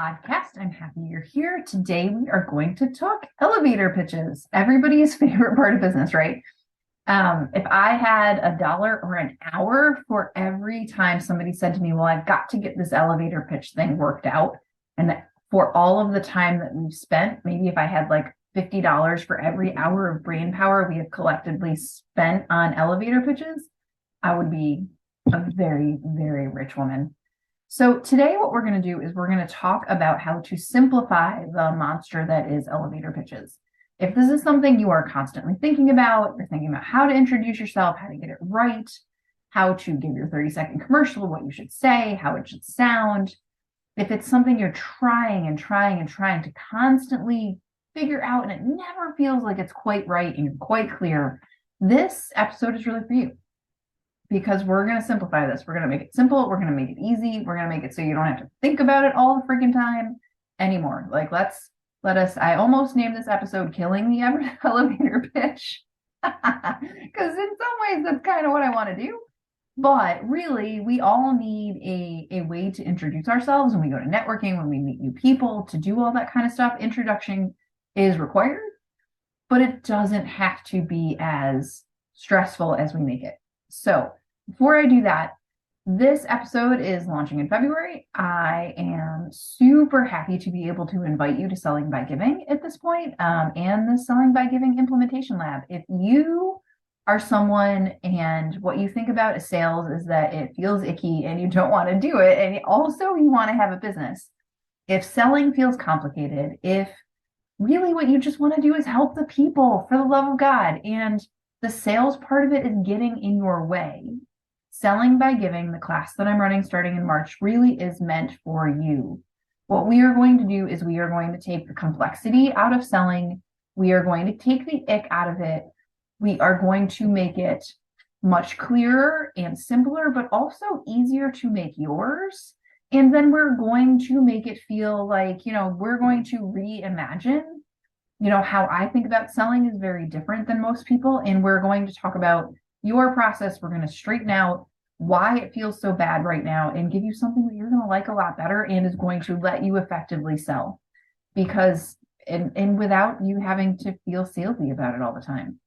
podcast. I'm happy you're here. Today we are going to talk elevator pitches, everybody's favorite part of business, right? If I had $1 or an hour for every time somebody said to me, well, I've got to get this elevator pitch thing worked out, and for all of the time that we've spent, maybe if I had like $50 for every hour of brain power we have collectively spent on elevator pitches, I would be a very, very rich woman. So today what we're going to do is we're going to talk about how to simplify the monster that is elevator pitches. If this is something you are constantly thinking about, you're thinking about how to introduce yourself, how to get it right, how to give your 30-second commercial, what you should say, how it should sound. If it's something you're trying to constantly figure out and it never feels like it's quite right and you're quite clear, this episode is really for you. Because we're going to simplify this. We're going to make it simple. We're going to make it easy. We're going to make it so you don't have to think about it all the freaking time anymore. Like, I almost named this episode Killing the Elevator Pitch. Because in some ways, that's kind of what I want to do. But really, we all need a way to introduce ourselves when we go to networking, when we meet new people, to do all that kind of stuff. Introduction is required, but it doesn't have to be as stressful as we make it. So before I do that, this episode is launching in February. I am super happy to be able to invite you to Selling by Giving at this point, and the Selling by Giving Implementation Lab. If you are someone and what you think about a sales is that it feels icky and you don't want to do it, and also you want to have a business, if selling feels complicated, if really what you just want to do is help the people for the love of God, and the sales part of it is getting in your way, Selling by Giving, the class that I'm running starting in March, really is meant for you. What we are going to do is we are going to take the complexity out of selling. We are going to take the ick out of it. We are going to make it much clearer and simpler, but also easier to make yours. And then we're going to make it feel like, we're going to reimagine how I think about selling is very different than most people. And we're going to talk about your process. We're going to straighten out why it feels so bad right now and give you something that you're going to like a lot better and is going to let you effectively sell. Because, and without you having to feel salesy about it all the time.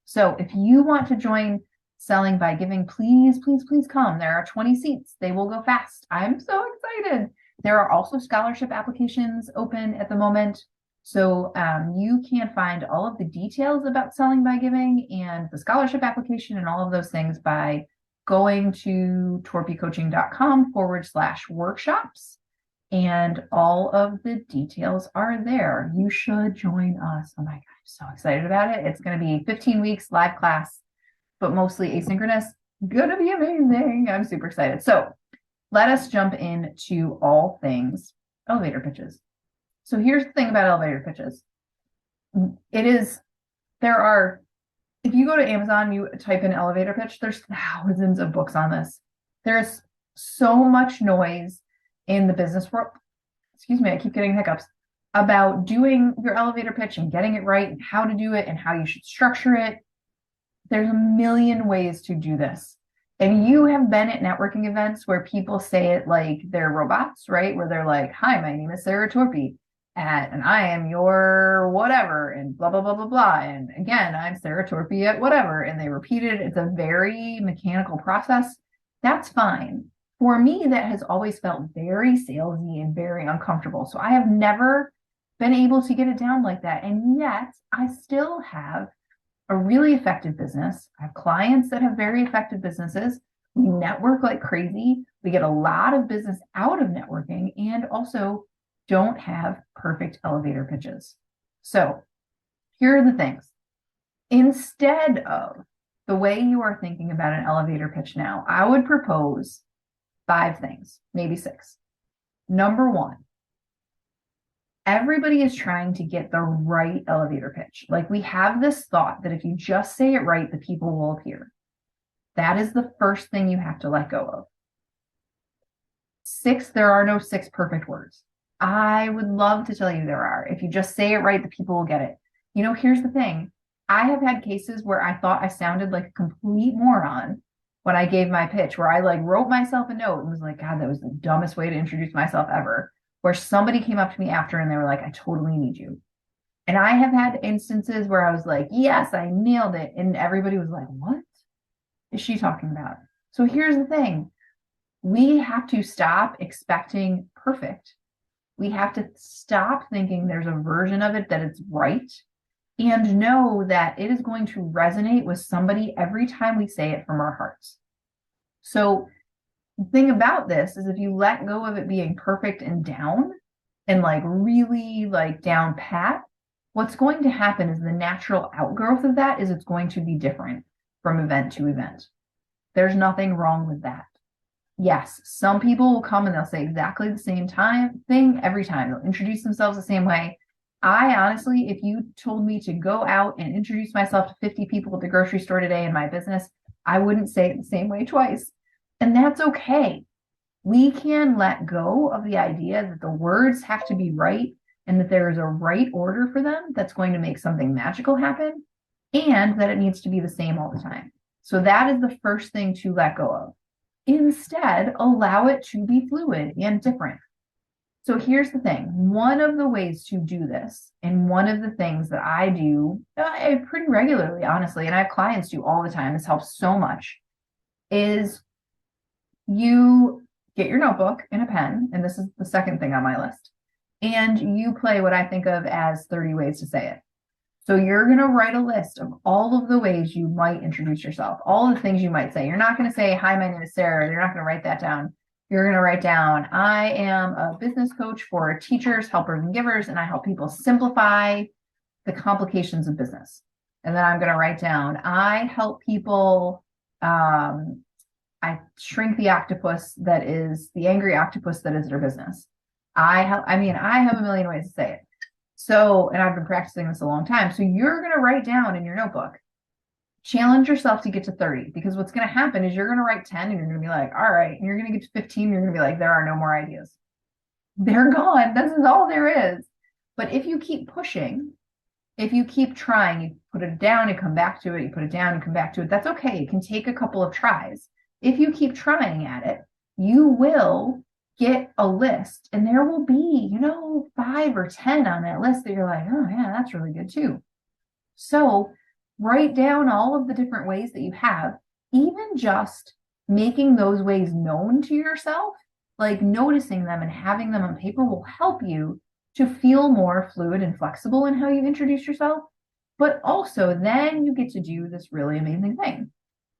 So if you want to join Selling by Giving, please, please, please come. There are 20 seats. They will go fast. I'm so excited. There are also scholarship applications open at the moment. So you can find all of the details about Selling by Giving and the scholarship application and all of those things by going to torpycoaching.com/workshops. And all of the details are there. You should join us. Oh my God, I'm so excited about it. It's going to be 15 weeks live class, but mostly asynchronous. Going to be amazing. I'm super excited. So let us jump into all things elevator pitches. So here's the thing about elevator pitches. If you go to Amazon, you type in elevator pitch, there's thousands of books on this. There's so much noise in the business world. Excuse me, I keep getting hiccups about doing your elevator pitch and getting it right and how to do it and how you should structure it. There's a million ways to do this. And you have been at networking events where people say it like they're robots, right? Where they're like, hi, my name is Sarah Torpy. And I am your whatever, and blah, blah, blah, blah, blah. And again, I'm Sarah Torpy at whatever. And they repeat it. It's a very mechanical process. That's fine. For me, that has always felt very salesy and very uncomfortable. So I have never been able to get it down like that. And yet I still have a really effective business. I have clients that have very effective businesses. We network like crazy. We get a lot of business out of networking, and also don't have perfect elevator pitches. So here are the things. Instead of the way you are thinking about an elevator pitch now, I would propose 5 things, maybe 6. Number 1, everybody is trying to get the right elevator pitch. Like, we have this thought that if you just say it right, the people will appear. That is the first thing you have to let go of. 6, there are no 6 perfect words. I would love to tell you there are. If you just say it right, the people will get it. Here's the thing. I have had cases where I thought I sounded like a complete moron when I gave my pitch, where I wrote myself a note and was like, God, that was the dumbest way to introduce myself ever. where somebody came up to me after and they were like, I totally need you. And I have had instances where I was like, yes, I nailed it. And everybody was like, what is she talking about? So here's the thing. We have to stop expecting perfect. We have to stop thinking there's a version of it that it's right and know that it is going to resonate with somebody every time we say it from our hearts. So the thing about this is if you let go of it being perfect and down and like really like down pat, what's going to happen is the natural outgrowth of that is it's going to be different from event to event. There's nothing wrong with that. Yes, some people will come and they'll say exactly the same thing every time. They'll introduce themselves the same way. I honestly, if you told me to go out and introduce myself to 50 people at the grocery store today in my business, I wouldn't say it the same way twice. And that's okay. We can let go of the idea that the words have to be right and that there is a right order for them that's going to make something magical happen and that it needs to be the same all the time. So that is the first thing to let go of. Instead, allow it to be fluid and different. So here's the thing. One of the ways to do this, and one of the things that I do pretty regularly, honestly, and I have clients do all the time, this helps so much, is you get your notebook and a pen, and this is the second thing on my list, and you play what I think of as 30 ways to say it. So you're going to write a list of all of the ways you might introduce yourself, all the things you might say. You're not going to say, hi, my name is Sarah. You're not going to write that down. You're going to write down, I am a business coach for teachers, helpers, and givers, and I help people simplify the complications of business. And then I'm going to write down, I help people, I shrink the octopus that is the angry octopus that is their business. I have a million ways to say it. So, and I've been practicing this a long time. So you're going to write down in your notebook, challenge yourself to get to 30, because what's going to happen is you're going to write 10 and you're going to be like, all right. And you're going to get to 15. And you're going to be like, there are no more ideas. They're gone. This is all there is. But if you keep pushing, if you keep trying, you put it down and come back to it. You put it down and come back to it. That's okay. It can take a couple of tries. If you keep trying at it, you will get a list, and there will be, 5 or 10 on that list that you're like, oh yeah, that's really good too. So write down all of the different ways that you have, even just making those ways known to yourself, like noticing them and having them on paper will help you to feel more fluid and flexible in how you introduce yourself. But also then you get to do this really amazing thing.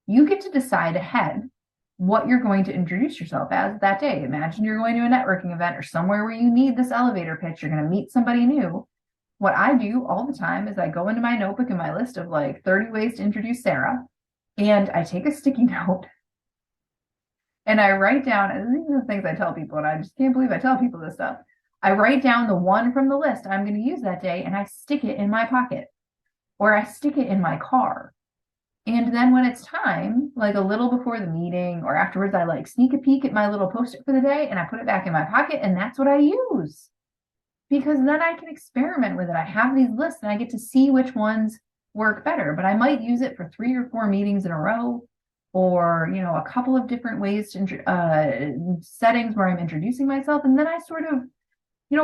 You get to decide ahead what you're going to introduce yourself as that day. Imagine you're going to a networking event or somewhere where you need this elevator pitch. You're going to meet somebody new. What I do all the time is I go into my notebook and my list of like 30 ways to introduce Sarah, and I take a sticky note and I write down, and these are the things I tell people, and I just can't believe I tell people this stuff. I write down the one from the list I'm going to use that day, and I stick it in my pocket or I stick it in my car. And then when it's time, like a little before the meeting or afterwards, I like sneak a peek at my little post-it for the day and I put it back in my pocket, and that's what I use. Because then I can experiment with it. I have these lists and I get to see which ones work better, but I might use it for 3 or 4 meetings in a row, or, a couple of different ways to settings where I'm introducing myself. And then I sort of,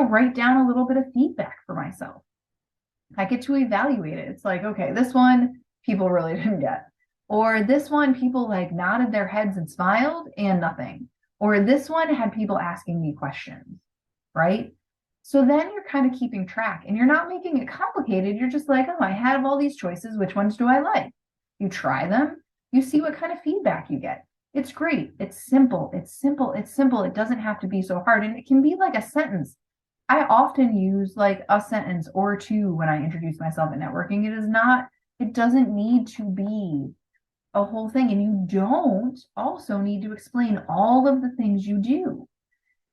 write down a little bit of feedback for myself. I get to evaluate it. It's like, okay, this one people really didn't get. Or this one, people like nodded their heads and smiled and nothing. Or this one had people asking me questions, right? So then you're kind of keeping track and you're not making it complicated. You're just like, oh, I have all these choices. Which ones do I like? You try them. You see what kind of feedback you get. It's great. It's simple. It's simple. It's simple. It doesn't have to be so hard. And it can be like a sentence. I often use like a sentence or two when I introduce myself at networking. It doesn't need to be a whole thing. And you don't also need to explain all of the things you do.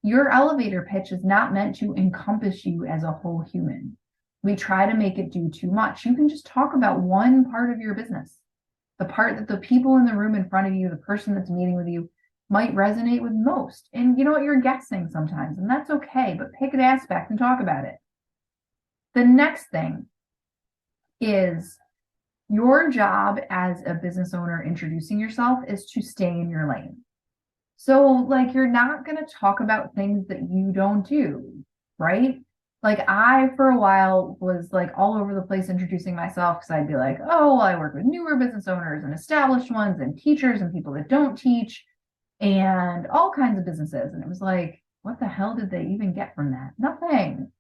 Your elevator pitch is not meant to encompass you as a whole human. We try to make it do too much. You can just talk about one part of your business, the part that the people in the room in front of you, the person that's meeting with you, might resonate with most. And you know what? You're guessing sometimes, and that's okay, but pick an aspect and talk about it. The next thing is your job as a business owner introducing yourself is to stay in your lane. So, like, you're not going to talk about things that you don't do, right? Like, I, for a while, was like all over the place introducing myself because I'd be like, oh, well, I work with newer business owners and established ones and teachers and people that don't teach and all kinds of businesses. And it was like, what the hell did they even get from that? Nothing.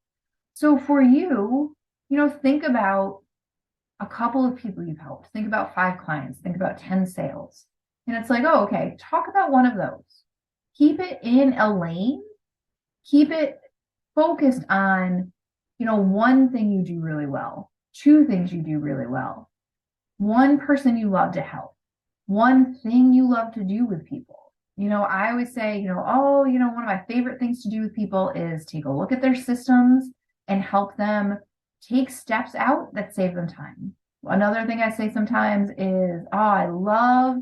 So, for you, think about a couple of people you've helped. Think about 5 clients. Think about 10 sales. And it's like, oh, okay, talk about one of those. Keep it in a lane. Keep it focused on, one thing you do really well, 2 things you do really well, one person you love to help, one thing you love to do with people. I always say, one of my favorite things to do with people is take a look at their systems and help them take steps out that save them time. Another thing I say sometimes is, oh, I love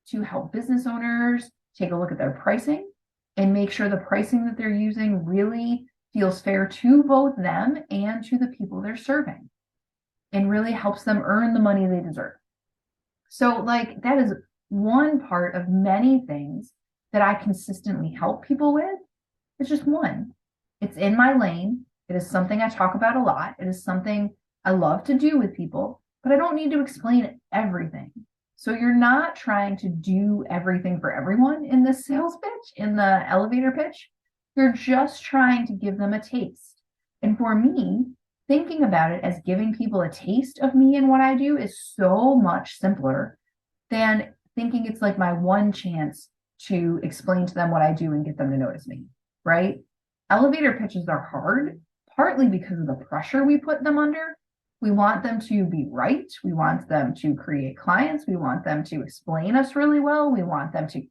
to help business owners take a look at their pricing and make sure the pricing that they're using really feels fair to both them and to the people they're serving and really helps them earn the money they deserve. So, like, that is one part of many things that I consistently help people with. It's just one. It's in my lane. It is something I talk about a lot. It is something I love to do with people, but I don't need to explain everything. So you're not trying to do everything for everyone in the sales pitch, in the elevator pitch. You're just trying to give them a taste. And for me, thinking about it as giving people a taste of me and what I do is so much simpler than thinking it's like my one chance to explain to them what I do and get them to notice me, right? Elevator pitches are hard, partly because of the pressure we put them under. We want them to be right. We want them to create clients. We want them to explain us really well. We want them to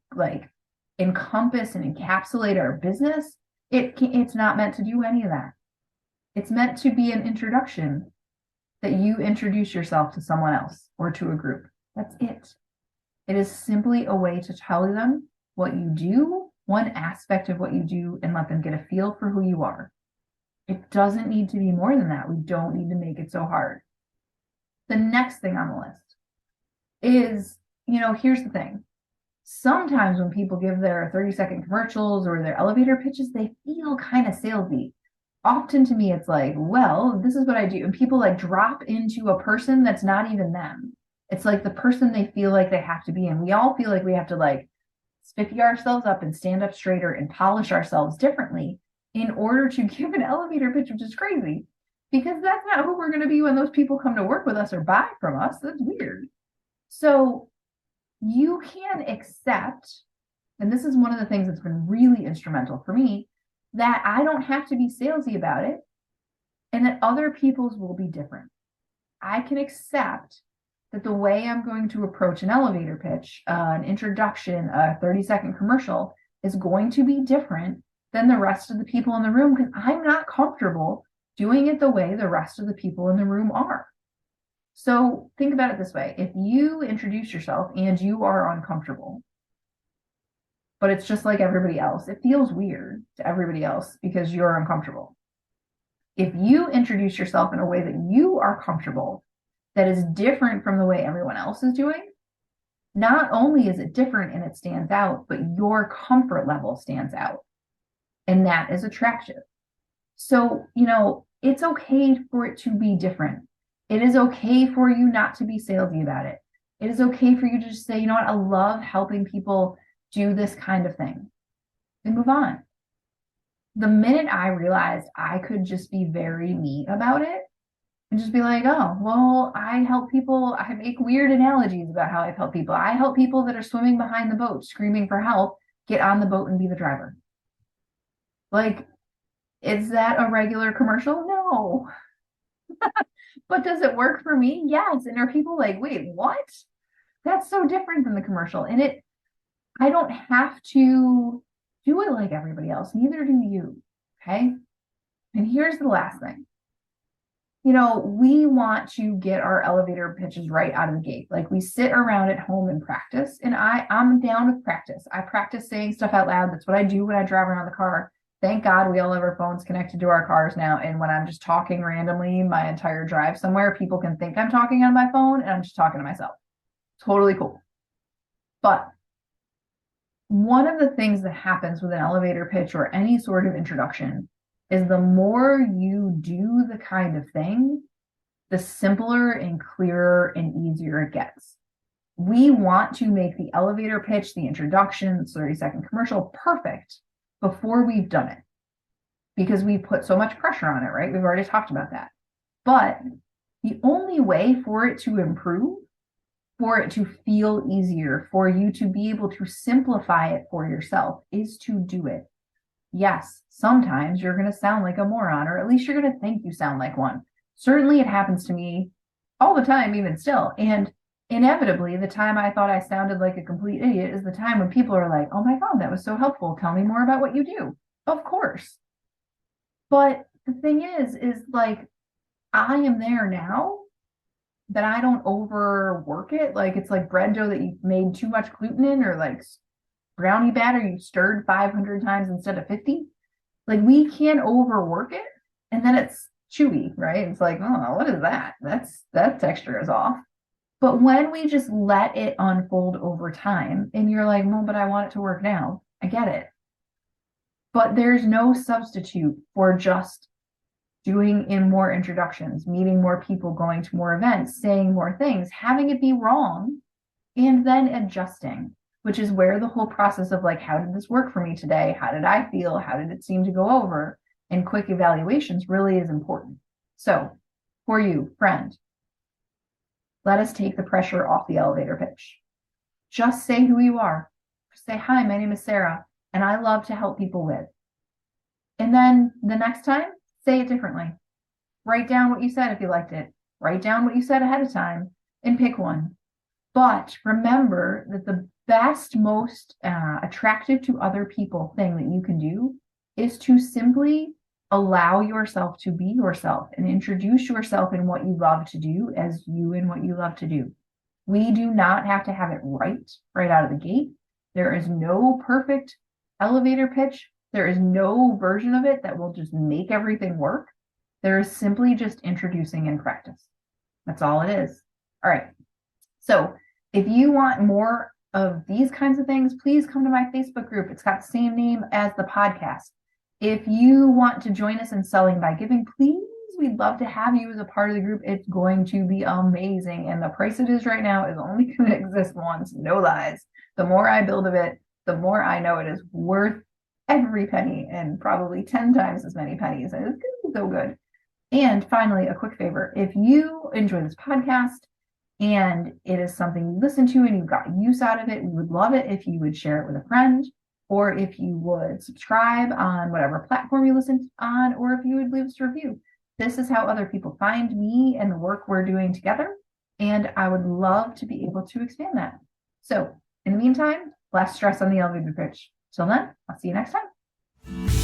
encompass and encapsulate our business. It's not meant to do any of that. It's meant to be an introduction that you introduce yourself to someone else or to a group. That's it. It is simply a way to tell them what you do, one aspect of what you do, and let them get a feel for who you are. It doesn't need to be more than that. We don't need to make it so hard. The next thing on the list is, here's the thing. Sometimes when people give their 30-second commercials or their elevator pitches, they feel kind of salesy. Often to me, it's like, well, this is what I do. And people drop into a person that's not even them. It's like the person they feel like they have to be. And we all feel like we have to spiffy ourselves up and stand up straighter and polish ourselves differently in order to give an elevator pitch, which is crazy because that's not who we're going to be when those people come to work with us or buy from us. That's weird. So you can accept, and this is one of the things that's been really instrumental for me, that I don't have to be salesy about it and that other people's will be different. I can accept that the way I'm going to approach an elevator pitch, an introduction, a 30-second commercial is going to be different than the rest of the people in the room because I'm not comfortable doing it the way the rest of the people in the room are. So think about it this way. If you introduce yourself and you are uncomfortable, but it's just like everybody else, it feels weird to everybody else because you're uncomfortable. If you introduce yourself in a way that you are comfortable, that is different from the way everyone else is doing, not only is it different and it stands out, but your comfort level stands out. And that is attractive. So, it's okay for it to be different. It is okay for you not to be salesy about it. It is okay for you to just say, you know what, I love helping people do this kind of thing and move on. The minute I realized I could just be very me about it and just be like, oh, well, I help people. I make weird analogies about how I've helped people. I help people that are swimming behind the boat, screaming for help, get on the boat and be the driver. Is that a regular commercial? No. But does it work for me? Yes. And are people like, wait, what? That's so different than the commercial. And I don't have to do it like everybody else. Neither do you. Okay. And here's the last thing. We want to get our elevator pitches right out of the gate. We sit around at home and practice. And I'm down with practice. I practice saying stuff out loud. That's what I do when I drive around the car. Thank God we all have our phones connected to our cars now. And when I'm just talking randomly my entire drive somewhere, people can think I'm talking on my phone and I'm just talking to myself. Totally cool. But one of the things that happens with an elevator pitch or any sort of introduction is the more you do the kind of thing, the simpler and clearer and easier it gets. We want to make the elevator pitch, the introduction, the 30-second commercial perfect before we've done it because we put so much pressure on it, right? We've already talked about that. But the only way for it to improve, for it to feel easier, for you to be able to simplify it for yourself is to do it. Yes, sometimes you're going to sound like a moron, or at least you're going to think you sound like one. Certainly it happens to me all the time, even still. And inevitably, the time I thought I sounded like a complete idiot is the time when people are like, oh my God, that was so helpful. Tell me more about what you do. Of course. But the thing is like, I am there now that I don't overwork it. Like it's like bread dough that you made too much gluten in, or like brownie batter you stirred 500 times instead of 50. Like we can't overwork it and then it's chewy, right? It's like, oh, what is that? That texture is off. But when we just let it unfold over time and you're like, well, but I want it to work now. I get it. But there's no substitute for just doing in more introductions, meeting more people, going to more events, saying more things, having it be wrong, and then adjusting, which is where the whole process of like, how did this work for me today? How did I feel? How did it seem to go over? And quick evaluations really is important. So for you, friend, let us take the pressure off the elevator pitch. Just say who you are. Say, hi, my name is Sarah, and I love to help people with. And then the next time, say it differently. Write down what you said if you liked it. Write down what you said ahead of time and pick one. But remember that the best, most attractive to other people thing that you can do is to simply allow yourself to be yourself and introduce yourself in what you love to do as you in what you love to do. We do not have to have it right out of the gate. There is no perfect elevator pitch. There is no version of it that will just make everything work. There is simply just introducing and practice. That's all it is. All right. So if you want more of these kinds of things, please come to my Facebook group. It's got the same name as the podcast. If you want to join us in Selling by Giving, please, we'd love to have you as a part of the group. It's going to be amazing. And the price it is right now is only going to exist once. No lies. The more I build of it, the more I know it is worth every penny and probably 10 times as many pennies. And it's going to be so good. And finally, a quick favor. If you enjoy this podcast and it is something you listen to and you got use out of it, we would love it if you would share it with a friend, or if you would subscribe on whatever platform you listen on, or if you would leave us a review. This is how other people find me and the work we're doing together. And I would love to be able to expand that. So in the meantime, less stress on the elevator pitch. Till then, I'll see you next time.